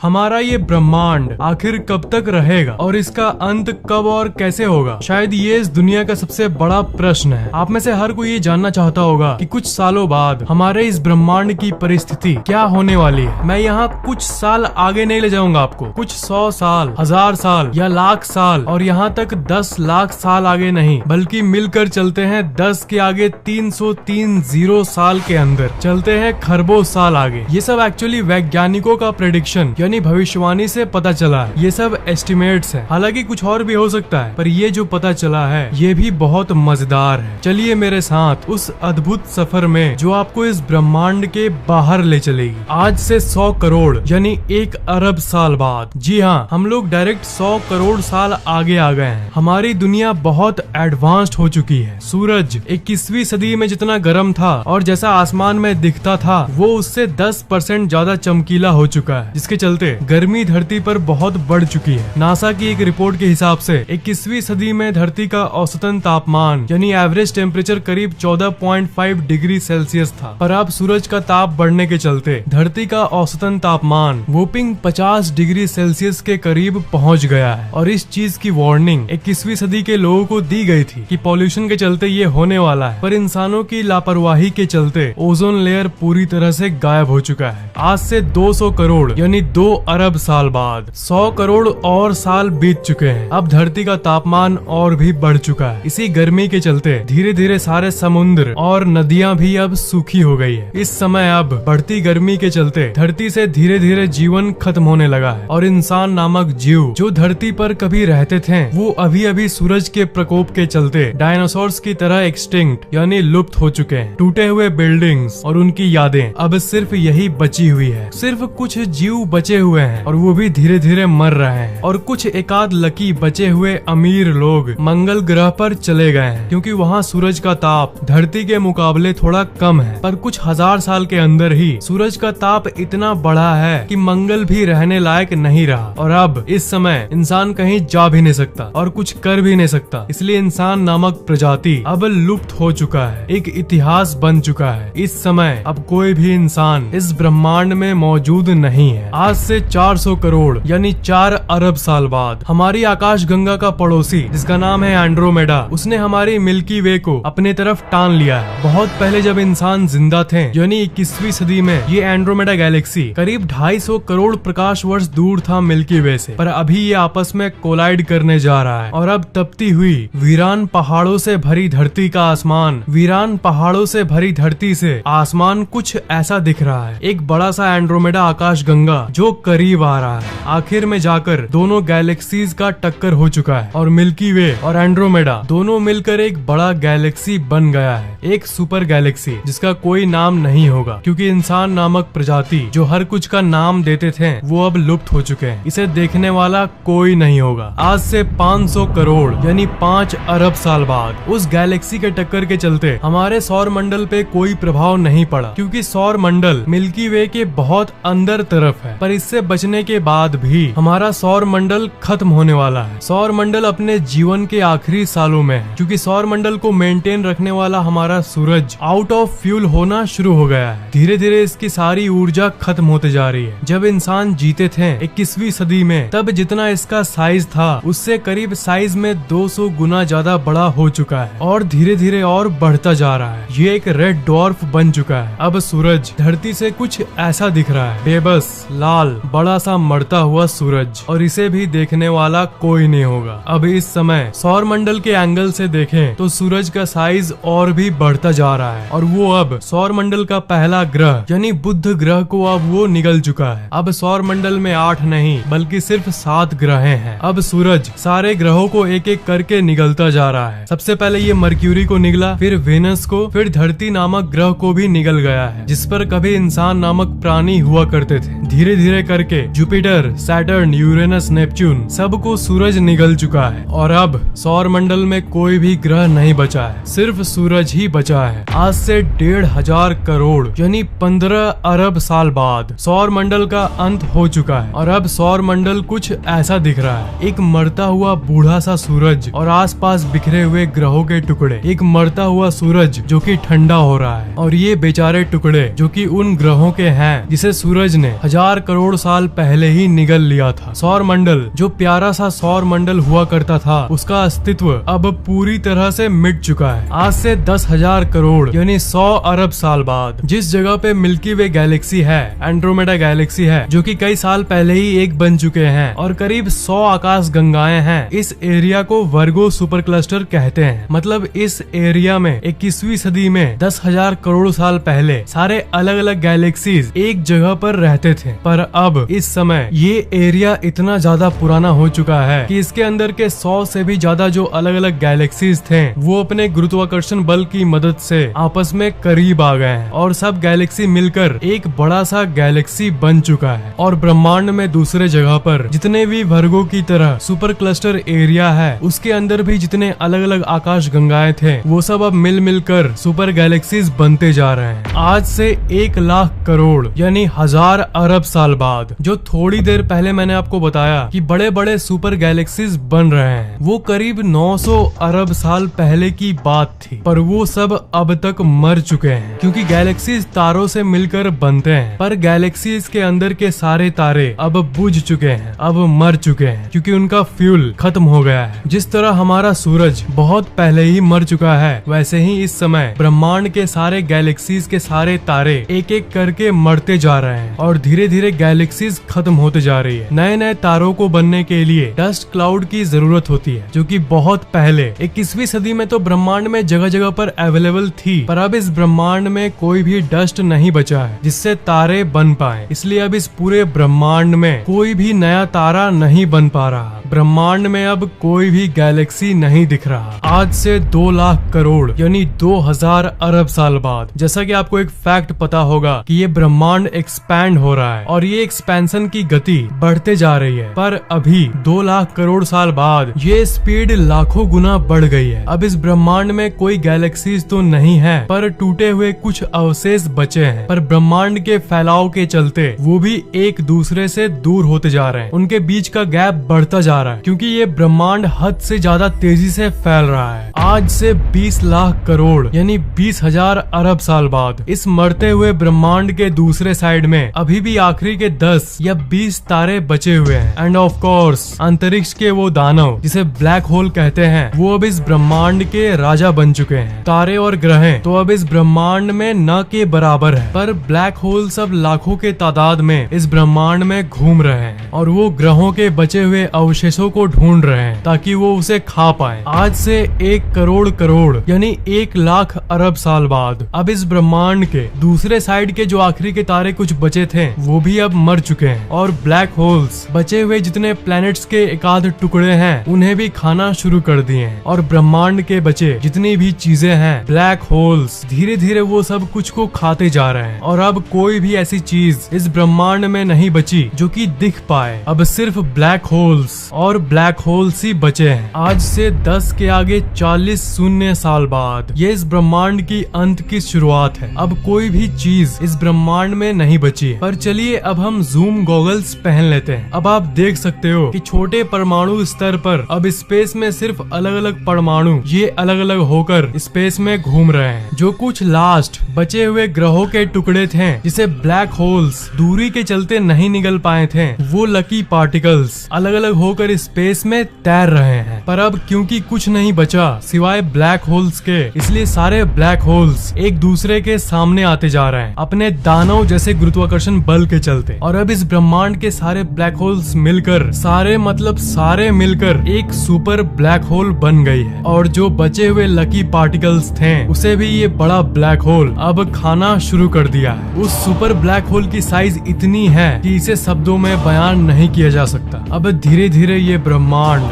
हमारा ये ब्रह्मांड आखिर कब तक रहेगा और इसका अंत कब और कैसे होगा? शायद ये इस दुनिया का सबसे बड़ा प्रश्न है। आप में से हर कोई ये जानना चाहता होगा कि कुछ सालों बाद हमारे इस ब्रह्मांड की परिस्थिति क्या होने वाली है। मैं यहाँ कुछ साल आगे नहीं ले जाऊंगा आपको, कुछ 100 साल, 1000 साल या लाख साल और यहाँ तक 10 लाख साल आगे नहीं, बल्कि मिलकर चलते हैं 10 के आगे 303 साल के अंदर, चलते हैं खरबों साल आगे। ये सब एक्चुअली वैज्ञानिकों का प्रेडिक्शन यानी भविष्यवाणी से पता चला है। ये सब एस्टिमेट्स है, हालांकि कुछ और भी हो सकता है, पर ये जो पता चला है ये भी बहुत मजेदार है। चलिए मेरे साथ उस अद्भुत सफर में जो आपको इस ब्रह्मांड के बाहर ले चलेगी। आज से 100 करोड़ यानी 1 अरब साल बाद, जी हाँ, हम लोग डायरेक्ट 100 करोड़ साल आगे आ गए हैं। हमारी दुनिया बहुत एडवांस्ड हो चुकी है। सूरज 21वीं सदी में जितना गर्म था और जैसा आसमान में दिखता था वो उससे 10% ज्यादा चमकीला हो चुका है, जिसके चलते गर्मी धरती पर बहुत बढ़ चुकी है। नासा की एक रिपोर्ट के हिसाब से 21वीं सदी में धरती का औसतन तापमान यानी एवरेज टेम्परेचर करीब 14.5 डिग्री सेल्सियस था, पर अब सूरज का ताप बढ़ने के चलते धरती का औसतन तापमान वोपिंग 50 डिग्री सेल्सियस के करीब पहुंच गया है। और इस चीज की वार्निंग 21वीं सदी के लोगों को दी गई थी कि पॉल्यूशन के चलते ये होने वाला है, पर इंसानों की लापरवाही के चलते ओजोन लेयर पूरी तरह से गायब हो चुका है। आज से 200 करोड़ यानी 2 अरब साल बाद 100 करोड़ और साल बीत चुके हैं। अब धरती का तापमान और भी बढ़ चुका है। इसी गर्मी के चलते धीरे धीरे सारे समुद्र और नदियां भी अब सूखी हो गई है। इस समय अब बढ़ती गर्मी के चलते धरती से धीरे धीरे जीवन खत्म होने लगा है और इंसान नामक जीव जो धरती पर कभी रहते थे वो अभी अभी सूरज के प्रकोप के चलते डायनासोर्स की तरह एक्सटिंक्ट यानी लुप्त हो चुके हैं। टूटे हुए बिल्डिंग्स और उनकी यादें अब सिर्फ यही बची हुई है। सिर्फ कुछ जीव बचे हुए हैं और वो भी धीरे धीरे मर रहे हैं, और कुछ एकाध लकी बचे हुए अमीर लोग मंगल ग्रह पर चले गए हैं, क्योंकि वहाँ सूरज का ताप धरती के मुकाबले थोड़ा कम है। पर कुछ 1000 साल के अंदर ही सूरज का ताप इतना बढ़ा है कि मंगल भी रहने लायक नहीं रहा, और अब इस समय इंसान कहीं जा भी नहीं सकता और कुछ कर भी नहीं सकता। इसलिए इंसान नामक प्रजाति अब लुप्त हो चुका है, एक इतिहास बन चुका है। इस समय अब कोई भी इंसान इस ब्रह्मांड में मौजूद नहीं है। आज से 400 करोड़ यानी 4 अरब साल बाद हमारी आकाश गंगा का पड़ोसी जिसका नाम है एंड्रोमेडा, उसने हमारी मिल्की वे को अपने तरफ टान लिया है। बहुत पहले जब इंसान जिंदा थे यानी 21वीं सदी में ये एंड्रोमेडा गैलेक्सी करीब 250 करोड़ प्रकाश वर्ष दूर था मिल्की वे से, पर अभी ये आपस में कोलाइड करने जा रहा है। और अब तपती हुई वीरान पहाड़ों से भरी धरती का आसमान, वीरान पहाड़ों से भरी धरती से आसमान कुछ ऐसा दिख रहा है। एक बड़ा सा एंड्रोमेडा आकाश गंगा जो करीब आ रहा है। आखिर में जाकर दोनों गैलेक्सीज का टक्कर हो चुका है और मिल्की वे और एंड्रोमेडा दोनों मिलकर एक बड़ा गैलेक्सी बन गया है, एक सुपर गैलेक्सी जिसका कोई नाम नहीं होगा, क्योंकि इंसान नामक प्रजाति जो हर कुछ का नाम देते थे वो अब लुप्त हो चुके हैं। इसे देखने वाला कोई नहीं होगा। आज से 500 करोड़ यानी 5 अरब साल बाद उस गैलेक्सी के टक्कर के चलते हमारे सौर मंडल पे कोई प्रभाव नहीं पड़ा, क्योंकि सौर मंडल मिल्की वे के बहुत अंदर तरफ है। पर इससे बचने के बाद भी हमारा सौर मंडल खत्म होने वाला है। सौर मंडल अपने जीवन के आखिरी सालों में है, क्योंकि सौर मंडल को मेंटेन रखने वाला हमारा सूरज आउट ऑफ फ्यूल होना शुरू हो गया है। धीरे धीरे इसकी सारी ऊर्जा खत्म होते जा रही है। जब इंसान जीते थे 21वीं सदी में, तब जितना इसका साइज था उससे करीब साइज में 200 गुना ज्यादा बड़ा हो चुका है और धीरे धीरे और बढ़ता जा रहा है। ये एक रेड डॉर्फ बन चुका है। अब सूरज धरती से कुछ ऐसा दिख रहा है, बेबस लाल बड़ा सा मरता हुआ सूरज, और इसे भी देखने वाला कोई नहीं होगा। अब इस समय सौर मंडल के एंगल से देखें तो सूरज का साइज और भी बढ़ता जा रहा है, और वो अब सौर मंडल का पहला ग्रह यानी बुध ग्रह को अब वो निगल चुका है। अब सौर मंडल में 8 नहीं बल्कि सिर्फ 7 ग्रह हैं। अब सूरज सारे ग्रहों को एक एक करके निगलता जा रहा है। सबसे पहले ये मर्क्यूरी को निगला, फिर वेनस को, फिर धरती नामक ग्रह को भी निगल गया है, जिस पर कभी इंसान नामक प्राणी हुआ करते थे। धीरे धीरे करके जुपिटर, सैटर्न, यूरेनस, नेपच्यून सबको सूरज निगल चुका है, और अब सौर मंडल में कोई भी ग्रह नहीं बचा है, सिर्फ सूरज ही बचा है। आज से 1,500 करोड़ यानी 15 अरब साल बाद सौर मंडल का अंत हो चुका है, और अब सौर मंडल कुछ ऐसा दिख रहा है। एक मरता हुआ बूढ़ा सा सूरज और आसपास बिखरे हुए ग्रहों के टुकड़े। एक मरता हुआ सूरज जो कि ठंडा हो रहा है, और ये बेचारे टुकड़े जो कि उन ग्रहों के हैं जिसे सूरज ने 1000 करोड़ करोड़ साल पहले ही निगल लिया था। सौर मंडल, जो प्यारा सा सौर मंडल हुआ करता था, उसका अस्तित्व अब पूरी तरह से मिट चुका है। आज से 10,000 करोड़ यानी 100 अरब साल बाद जिस जगह पे मिल्की वे गैलेक्सी है, एंड्रोमेडा गैलेक्सी है, जो कि कई साल पहले ही एक बन चुके हैं, और करीब 100 आकाश गंगाएं हैं, इस एरिया को वर्गो सुपर क्लस्टर कहते हैं। मतलब इस एरिया में 21वीं सदी में 10,000 करोड़ साल पहले सारे अलग अलग गैलेक्सीज एक जगह पर रहते थे। पर अब इस समय ये एरिया इतना ज्यादा पुराना हो चुका है कि इसके अंदर के 100 से भी ज्यादा जो अलग अलग गैलेक्सीज थे वो अपने गुरुत्वाकर्षण बल की मदद से आपस में करीब आ गए हैं, और सब गैलेक्सी मिलकर एक बड़ा सा गैलेक्सी बन चुका है। और ब्रह्मांड में दूसरे जगह पर जितने भी वर्गो की तरह सुपर क्लस्टर एरिया है, उसके अंदर भी जितने अलग अलग आकाश गंगाएं थे, वो सब अब मिल मिलकर सुपर गैलेक्सीज बनते जा रहे हैं। आज से 1 लाख करोड़ यानी 1000 अरब साल बाद, जो थोड़ी देर पहले मैंने आपको बताया कि बड़े बड़े सुपर गैलेक्सीज बन रहे हैं, वो करीब 900 अरब साल पहले की बात थी। पर वो सब अब तक मर चुके हैं, क्योंकि गैलेक्सीज तारों से मिलकर बनते हैं, पर गैलेक्सीज के अंदर के सारे तारे अब बुझ चुके हैं, अब मर चुके हैं, क्योंकि उनका फ्यूल खत्म हो गया है। जिस तरह हमारा सूरज बहुत पहले ही मर चुका है, वैसे ही इस समय ब्रह्मांड के सारे गैलेक्सीज के सारे तारे एक एक करके मरते जा रहे हैं, और धीरे धीरे गैलेक्सीज खत्म होते जा रही है। नए नए तारों को बनने के लिए डस्ट क्लाउड की जरूरत होती है, जो कि बहुत पहले 21वीं सदी में तो ब्रह्मांड में जगह जगह पर अवेलेबल थी, पर अब इस ब्रह्मांड में कोई भी डस्ट नहीं बचा है जिससे तारे बन पाए। इसलिए अब इस पूरे ब्रह्मांड में कोई भी नया तारा नहीं बन पा रहा। ब्रह्मांड में अब कोई भी गैलेक्सी नहीं दिख रहा। आज से 2 लाख करोड़ यानी 2000 अरब साल बाद, जैसा कि आपको एक फैक्ट पता होगा कि ये ब्रह्मांड एक्सपैंड हो रहा है, और ये एक्सपेंशन की गति बढ़ते जा रही है। पर अभी 2 लाख करोड़ साल बाद ये स्पीड लाखों गुना बढ़ गई है। अब इस ब्रह्मांड में कोई गैलेक्सीज तो नहीं है, पर टूटे हुए कुछ अवशेष बचे हैं। पर ब्रह्मांड के फैलाव के चलते वो भी एक दूसरे से दूर होते जा रहे हैं, उनके बीच का गैप बढ़ता जा रहा है, क्योंकि ये ब्रह्मांड हद से ज्यादा तेजी से फैल रहा है। आज से 20 लाख करोड़ यानी 20,000 अरब साल बाद इस मरते हुए ब्रह्मांड के दूसरे साइड में अभी भी आखिरी के 10 या 20 तारे बचे हुए हैं। एंड ऑफ कोर्स अंतरिक्ष के वो दानव जिसे ब्लैक होल कहते हैं, वो अब इस ब्रह्मांड के राजा बन चुके हैं। तारे और ग्रह तो अब इस ब्रह्मांड में न के बराबर है, पर ब्लैक होल सब लाखों के तादाद में इस ब्रह्मांड में घूम रहे हैं, और वो ग्रहों के बचे हुए अवशेषों को ढूंढ रहे हैं ताकि वो उसे खा पाए। आज से 1 करोड़ करोड़ यानी 1 लाख अरब साल बाद अब इस ब्रह्मांड के दूसरे साइड के जो आखिरी के तारे कुछ बचे थे, वो भी अब मर चुके हैं, और ब्लैक होल्स बचे हुए जितने प्लैनेट्स के एकाध टुकड़े हैं उन्हें भी खाना शुरू कर दिए हैं। और ब्रह्मांड के बचे जितनी भी चीजें हैं, ब्लैक होल्स धीरे धीरे वो सब कुछ को खाते जा रहे हैं, और अब कोई भी ऐसी चीज इस ब्रह्मांड में नहीं बची जो कि दिख पाए। अब सिर्फ ब्लैक होल्स और ब्लैक होल्स ही बचे हैं। आज से 10 के आगे 40 शून्य साल बाद ये इस ब्रह्मांड की अंत की शुरुआत है। अब कोई भी चीज इस ब्रह्मांड में नहीं बची है। पर चलिए अब हम जूम गॉगल्स पहन लेते हैं। अब आप देख सकते हो कि छोटे परमाणु स्तर पर अब स्पेस में सिर्फ अलग अलग परमाणु ये अलग अलग होकर स्पेस में घूम रहे हैं। जो कुछ लास्ट बचे हुए ग्रहों के टुकड़े थे जिसे ब्लैक होल्स दूरी के चलते नहीं निकल पाए थे, वो लकी पार्टिकल्स अलग अलग होकर स्पेस में तैर रहे हैं। पर अब क्योंकि कुछ नहीं बचा सिवाय ब्लैक होल्स के, इसलिए सारे ब्लैक होल्स एक दूसरे के सामने आते जा रहे हैं अपने दानव जैसे गुरुत्वाकर्षण बल के चलते। और अब इस ब्रह्मांड के सारे ब्लैक होल्स मिलकर सारे मिलकर एक सुपर ब्लैक होल बन गई है। और जो बचे हुए लकी पार्टिकल्स थे उसे भी ये बड़ा ब्लैक होल अब खाना शुरू कर दिया है। उस सुपर ब्लैक होल की साइज इतनी है कि इसे शब्दों में बयान नहीं किया जा सकता। अब धीरे धीरे ये ब्रह्मांड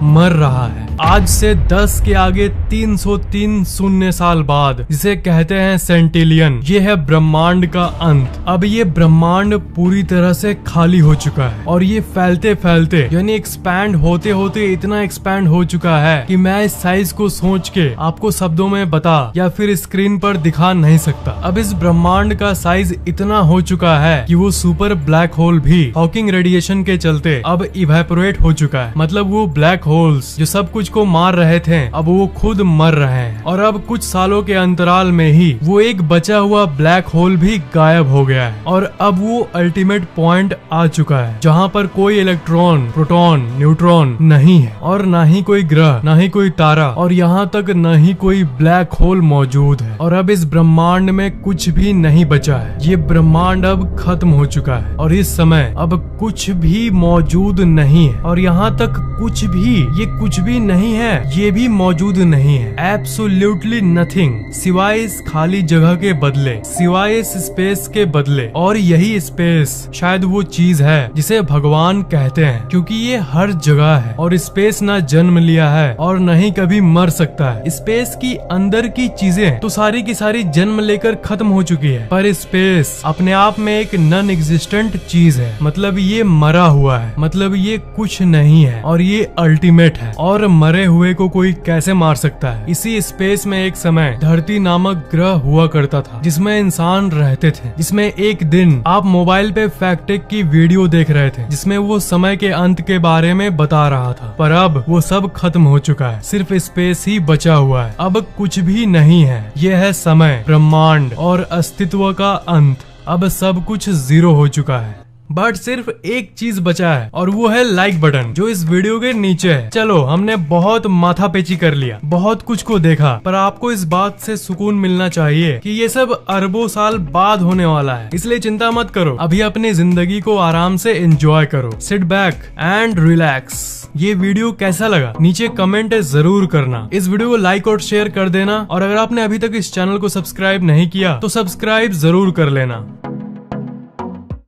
मर रहा है। आज से 10 के आगे 303 शून्य साल बाद, जिसे कहते हैं सेंटिलियन, ये है ब्रह्मांड का अंत। अब ये ब्रह्मांड पूरी तरह से खाली हो चुका है, और ये फैलते फैलते यानी एक्सपैंड होते होते इतना एक्सपैंड हो चुका है कि मैं इस साइज को सोच के आपको शब्दों में बता या फिर स्क्रीन पर दिखा नहीं सकता। अब इस ब्रह्मांड का साइज इतना हो चुका है कि वो सुपर ब्लैक होल भी हॉकिंग रेडिएशन के चलते अब इवेपोरेट हो चुका है। मतलब वो ब्लैक होल्स जो सब कुछ कुछ को मार रहे थे अब वो खुद मर रहे हैं, और अब कुछ सालों के अंतराल में ही वो एक बचा हुआ ब्लैक होल भी गायब हो गया है। और अब वो अल्टीमेट पॉइंट आ चुका है जहाँ पर कोई इलेक्ट्रॉन, प्रोटॉन, न्यूट्रॉन नहीं है, और ना ही कोई ग्रह, ना ही कोई तारा, और यहाँ तक न ही कोई ब्लैक होल मौजूद है। और अब इस ब्रह्मांड में कुछ भी नहीं बचा है। ये ब्रह्मांड अब खत्म हो चुका है और इस समय अब कुछ भी मौजूद नहीं है। और यहाँ तक कुछ भी, ये कुछ भी नहीं है, ये भी मौजूद नहीं है। एब्सोल्युटली नथिंग, सिवाय इस खाली जगह के बदले, सिवाय इस स्पेस के बदले। और यही स्पेस शायद वो चीज है जिसे भगवान कहते हैं, क्योंकि ये हर जगह है और स्पेस ना जन्म लिया है और न ही कभी मर सकता है। स्पेस की अंदर की चीजें तो सारी की सारी जन्म लेकर खत्म हो चुकी है, पर स्पेस अपने आप में एक नॉन एग्जिस्टेंट चीज है। मतलब ये मरा हुआ है, मतलब ये कुछ नहीं है और ये अल्टीमेट है। और मरे हुए को कोई कैसे मार सकता है। इसी स्पेस में एक समय धरती नामक ग्रह हुआ करता था जिसमें इंसान रहते थे, जिसमें एक दिन आप मोबाइल पे फैक्ट की वीडियो देख रहे थे जिसमें वो समय के अंत के बारे में बता रहा था। पर अब वो सब खत्म हो चुका है, सिर्फ स्पेस ही बचा हुआ है। अब कुछ भी नहीं है। यह है समय, ब्रह्मांड और अस्तित्व का अंत। अब सब कुछ जीरो हो चुका है, बट सिर्फ एक चीज बचा है और वो है लाइक बटन जो इस वीडियो के नीचे है। चलो, हमने बहुत माथापेची कर लिया, बहुत कुछ को देखा, पर आपको इस बात से सुकून मिलना चाहिए कि ये सब अरबों साल बाद होने वाला है। इसलिए चिंता मत करो, अभी अपनी जिंदगी को आराम से एंजॉय करो। Sit back and relax. ये वीडियो कैसा लगा नीचे कमेंट जरूर करना। इस वीडियो को लाइक और शेयर कर देना, और अगर आपने अभी तक इस चैनल को सब्सक्राइब नहीं किया तो सब्सक्राइब जरूर कर लेना।